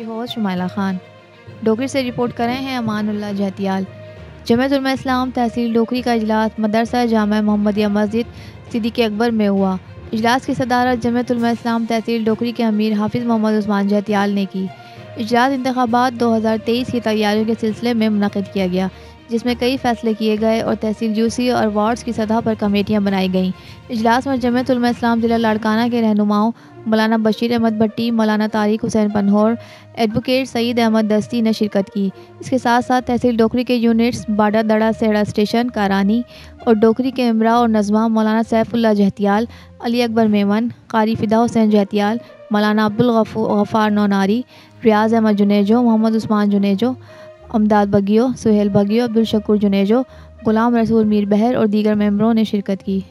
Host Shumaila Khan. डोकरी से report कर रहे हैं अमानुल्लाह जहतियाल। जमीयत उलमा इस्लाम तहसील डोकरी का इजलास मदरसा जामा मोहम्मदिया मस्जिद सिद्दीक़ अकबर में हुआ। इजलास की सदारत जमीयत उलमा इस्लाम तहसील डोकरी के अमीर हाफिज़ मोहम्मद उस्मान जहतियाल ने की। इजलास इंतखाबात 2023 की तैयारियों के सिलसिले में मुनक़िद किया गया, जिसमें कई फ़ैसले किए गए और तहसील जूसी और वार्ड्स की सतह पर कमेटियाँ बनाई गईं। इजलास में जमीयत उलमा इस्लाम ज़िला लाड़काना के रहनुमाओं मौलाना बशीर अहमद भट्टी, मौलाना तारिक हुसैन पनहोर, एडवोकेट सईद अहमद दस्ती ने शिरकत की। इसके साथ साथ तहसील डोकरी के यूनिट्स बाडा दड़ा सेहड़ा स्टेशन कारानी और डोकरी के इमरा और नज़मा मौलाना सैफुल्लाह जहतियाल, अली अकबर मेमन, कारी फ़िदा हुसैन जहतियाल, मौलाना अब्दुल गफ़ार नौनारी, रियाज अहमद जुनेजो, मोहम्मद उस्मान जुनेजो, अमदाद बगियो, सुहेल बगियो, अब्दुल शकूर जुनेजो, गुलाम रसूल मीर बहर और दीगर मेंबरों ने शिरकत की।